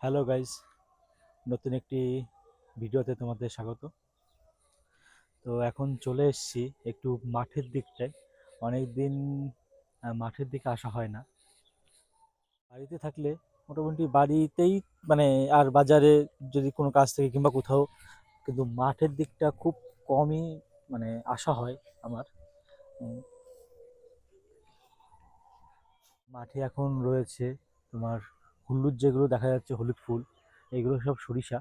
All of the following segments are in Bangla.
হ্যালো গাইস, নতুন একটি ভিডিওতে তোমাদের স্বাগত। তো এখন চলে এসেছি একটু মাঠের দিকটায়। অনেক দিন মাঠের দিকে আসা হয় না। বাড়িতে থাকলে মোটামুটি বাড়িতেই, মানে আর বাজারে যদি কোনো কাজ থাকে কিংবা কোথাও, কিন্তু মাঠের দিকটা খুব কমই মানে আসা হয় আমার। উম, মাঠে এখন রয়েছে তোমার হলুদ, যেগুলো দেখা যাচ্ছে হলুদ ফুল, এগুলো সব সরিষা।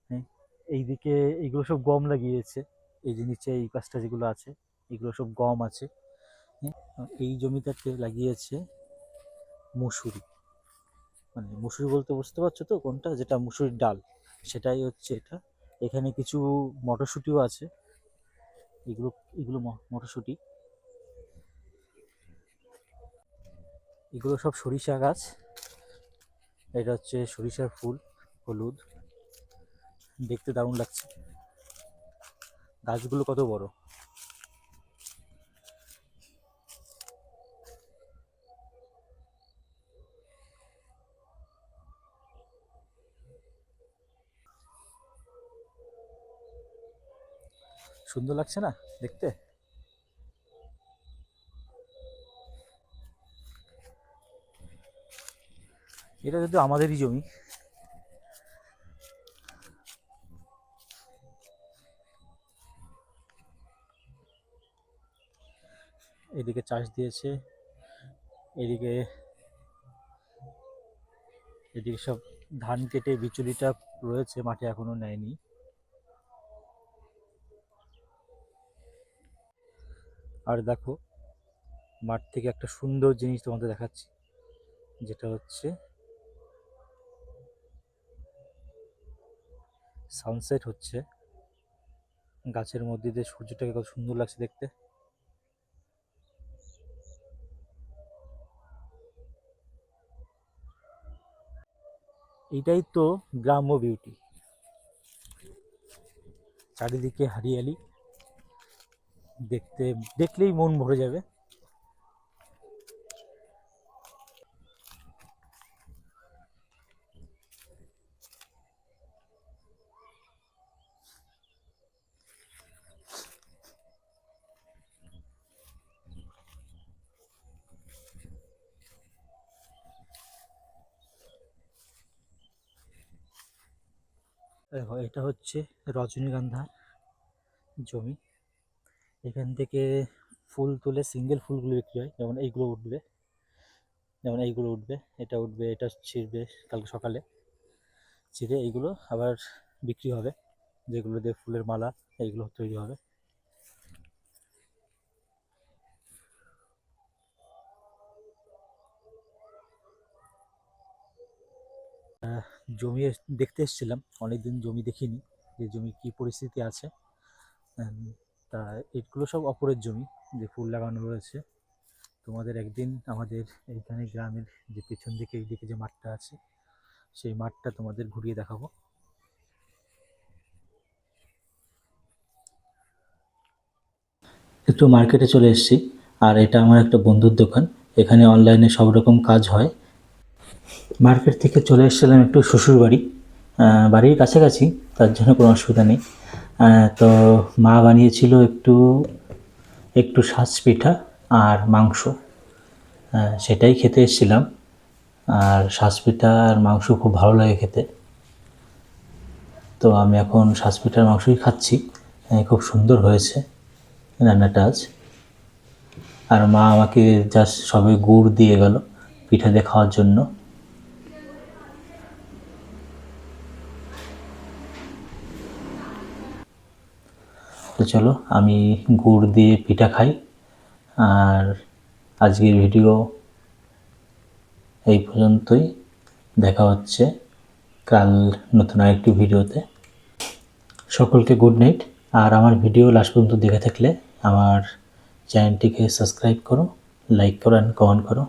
হ্যাঁ, এইদিকে এইগুলো সব গম লাগিয়েছে। এই যে নিচে এই গাছটা যেগুলো আছে, এগুলো সব গম আছে। হ্যাঁ, এই জমিটাতে লাগিয়েছে মুসুরি। মানে মুসুরি বলতে বুঝতে পারছো তো কোনটা, যেটা মুসুরির ডাল, সেটাই হচ্ছে এটা। এখানে কিছু মটরশুঁটিও আছে। এগুলো এগুলো মটরশুঁটি। এগুলো সব সরিষা গাছ। এটা হচ্ছে সরিষার ফুল, হলুদ, দেখতে দারুণ লাগছে। গাছগুলো কত বড়! সুন্দর লাগছে না দেখতে? এটা কিন্তু আমাদেরই জমি। এদিকে চাষ দিয়েছে। এদিকে এদিকে সব ধান কেটে বিচুলিটা রয়েছে মাঠে, এখনো নেয়নি। আর দেখো, মাঠ থেকে একটা সুন্দর জিনিস তোমাদের দেখাচ্ছি, যেটা হচ্ছে সানসেট হচ্ছে। গাছের মধ্যে দিয়ে সূর্যটাকে কত সুন্দর লাগছে দেখতে। এটাই তো গ্রাম্য বিউটি, চারিদিকে হারিয়ালি, দেখতে দেখলেই মন ভরে যাবে। দেখো, এটা হচ্ছে রজনীগন্ধার জমি। এখান থেকে ফুল তুলে সিঙ্গেল ফুলগুলো বিক্রি হয়। যেমন এইগুলো উঠবে, এটা উঠবে, এটা ছিঁড়বে কালকে সকালে। ছিঁড়ে এইগুলো আবার বিক্রি হবে, যেগুলো দিয়ে ফুলের মালা এইগুলো তৈরি হবে। জমি দেখতে এসেছিলাম, অনেকদিন জমি দেখিনি, যে জমি কি পরিস্থিতি আছে। উম, তা এগুলো সব অপরের জমি, যে ফুল লাগানো রয়েছে। তোমাদের একদিন আমাদের এইখানে গ্রামের যে পেছন দিকে এইদিকে যে মাঠটা আছে, সেই মাঠটা তোমাদের ঘুরিয়ে দেখাবো। একটু মার্কেটে চলে এসেছি। আর এটা আমার একটা বন্ধুর দোকান, এখানে অনলাইনে সব রকম কাজ হয়। মার্কেট থেকে চলে এসেছিলাম একটু শ্বশুরবাড়ি, বাড়ির কাছাকাছি, তার জন্য কোনো অসুবিধা নেই। তো মা বানিয়েছিল একটু একটু সাজ পিঠা আর মাংস, সেটাই খেতে এসেছিলাম। আর সাজ পিঠা আর মাংস খুব ভালো লাগে খেতে। তো আমি এখন সাজ পিঠার মাংসই খাচ্ছি। খুব সুন্দর হয়েছে রান্নাটা আজ। আর মা আমাকে জাস্ট সবে গুড় দিয়ে গেল পিঠা দিয়ে খাওয়ার জন্য। তো চলো আমি গুড় দিয়ে পিঠা খাই। আর আজকের ভিডিও এই পর্যন্তই। দেখা হচ্ছে কাল নতুন আরেকটি ভিডিওতে। সকলকে গুড নাইট। আর আমার ভিডিও লাস্ট পর্যন্ত দেখে থাকলে আমার চ্যানেলটিকে সাবস্ক্রাইব করো, লাইক করো অ্যান্ড কমেন্ট করো।